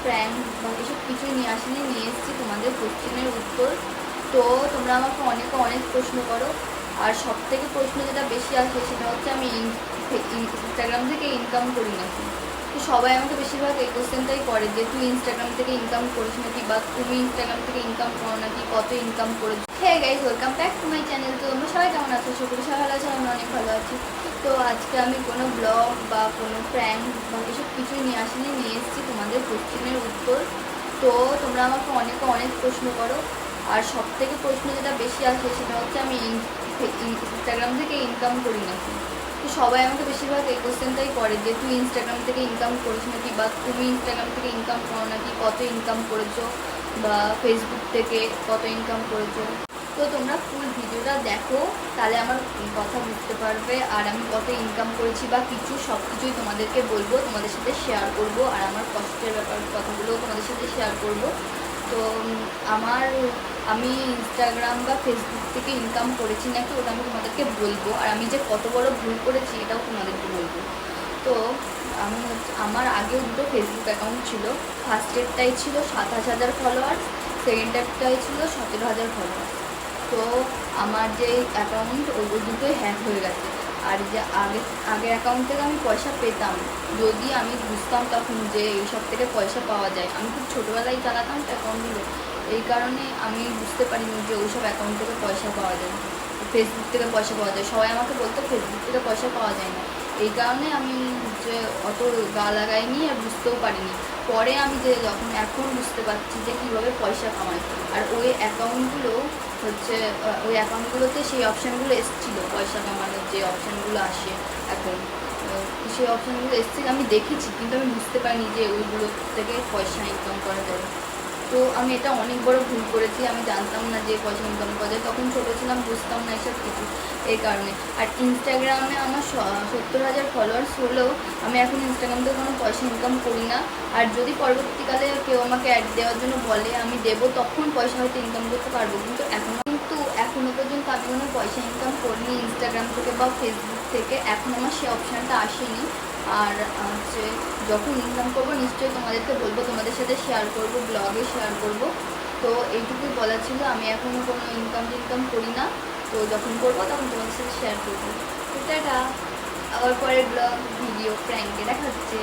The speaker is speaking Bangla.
প্র্যাঙ্ক বা এসব কিছুই নিয়ে আসিনি, নিয়ে এসেছি তোমাদের কোশ্চেনের উত্তর। তো তোমরা আমাকে অনেক প্রশ্ন করো, আর সব থেকে প্রশ্ন যেটা বেশি আসে সেটা হচ্ছে আমি ইনস্টাগ্রাম থেকে ইনকাম করি নাকি। তো সবাই আমাকে বেশিরভাগ এই কোশ্চেনটাই করে যে তুই ইনস্টাগ্রাম থেকে ইনকাম করিস নাকি, বা তুমি ইনস্টাগ্রাম থেকে ইনকাম করো নাকি, কত ইনকাম করে। হ্যাঁ guys, welcome back to my channel. তো তোমরা সবাই কেমন আছো? সকলে সবাই ভালো আছে, আমি অনেক ভালো আছি। তো আজকে আমি কোনো ব্লগ বা কোনো প্র্যাঙ্ক বা এসব কিছুই নিয়ে আসিনি, নিয়ে এসেছি তোমাদের কোশ্চেনের উত্তর। তো তোমরা আমাকে অনেক প্রশ্ন করো, আর সব থেকে প্রশ্ন যেটা বেশি আসে সেটা হচ্ছে আমি ইনস্টাগ্রাম থেকে ইনকাম করি নাকি। তো সবাই আমাকে বেশিরভাগ এই কোশ্চেনটাই করে যে তুই ইনস্টাগ্রাম থেকে ইনকাম করিস নাকি, বা তুমি ইনস্টাগ্রাম থেকে ইনকাম করো নাকি, কত ইনকাম করেছো, বা ফেসবুক থেকে কত ইনকাম করেছো। তো তোমরা ফুল ভিডিওটা দেখো, তাহলে আমার কথা বুঝতে পারবে, আর আমি কত ইনকাম করেছি বা কিছু সব কিছুই তোমাদেরকে বলবো, তোমাদের সাথে শেয়ার করব, আর আমার কষ্টের ব্যাপার কথাগুলোও তোমাদের সাথে শেয়ার করব। তো আমি ইনস্টাগ্রাম বা ফেসবুক থেকে ইনকাম করেছি নাকি ওটা আমি তোমাদেরকে বলবো, আর আমি যে কত বড় ভুল করেছি এটাও তোমাদেরকে বলবো। তো আমার আগেও দুটো ফেসবুক অ্যাকাউন্ট ছিল। ফার্স্টেরটাই ছিল 27,000 ফলোয়ার, সেকেন্ডেরটাই ছিল 17,000 ফলোয়ার। তো আমার যে অ্যাকাউন্ট ওই দুটোই হ্যাক হয়ে গেছে। আর যে আগের অ্যাকাউন্ট থেকে আমি পয়সা পেতাম, যদি আমি বুঝতাম তখন যে এইসব থেকে পয়সা পাওয়া যায়। আমি খুব ছোটোবেলায় চালাতাম অ্যাকাউন্টগুলো, এই কারণে আমি বুঝতে পারিনি যে ওইসব অ্যাকাউন্ট থেকে পয়সা পাওয়া যায়, ফেসবুক থেকে পয়সা পাওয়া যায়। সবাই আমাকে বলতো ফেসবুক থেকে পয়সা পাওয়া যায় না, এই কারণে আমি যে অত গা লাগাইনি আর বুঝতেও পারিনি। পরে আমি যে যখন এখন বুঝতে পারছি যে কীভাবে পয়সা কামাই। আর ওই অ্যাকাউন্টগুলোতে সেই অপশানগুলো এসেছিলো, পয়সা কামানোর যে অপশানগুলো আসে এখন, সেই অপশানগুলো এসেছিলো আমি দেখেছি, কিন্তু আমি বুঝতে পারিনি যে ওইগুলো থেকে পয়সা ইনকাম করা যায়। তো আমি এটা অনেক বড় ভুল করেছি, আমি জানতাম না যে পয়সা ইনকাম করা যায়, তখন ছোটো ছিলাম, বুঝতাম না এসব কিছু, এই কারণে। আর ইনস্টাগ্রামে আমার 70,000 ফলোয়ার্স হলেও আমি এখন ইনস্টাগ্রাম থেকে কোনো পয়সা ইনকাম করি না। আর যদি পরবর্তীকালে কেউ আমাকে অ্যাড দেওয়ার জন্য বলে আমি দেবো, তখন পয়সা হয়তো ইনকাম করতে পারবো, কিন্তু এখনও পর্যন্ত আমি কোনো পয়সা ইনকাম করিনি ইনস্টাগ্রাম থেকে বা ফেসবুক থেকে, এখন আমার সে অপশানটা আসেনি। আর হচ্ছে যখন ইনকাম করবো নিশ্চয়ই তোমাদেরকে বলবো, তোমাদের সাথে শেয়ার করবো, ব্লগে শেয়ার করবো। তো এইটুকুই বলা ছিল, আমি এখনও কোনো ইনকাম করি না। তো যখন করবো তখন তোমাদের সাথে শেয়ার করবো। তো টাটা, আবার পরের ব্লগ ভিডিও প্র্যাঙ্কে দেখা হচ্ছে।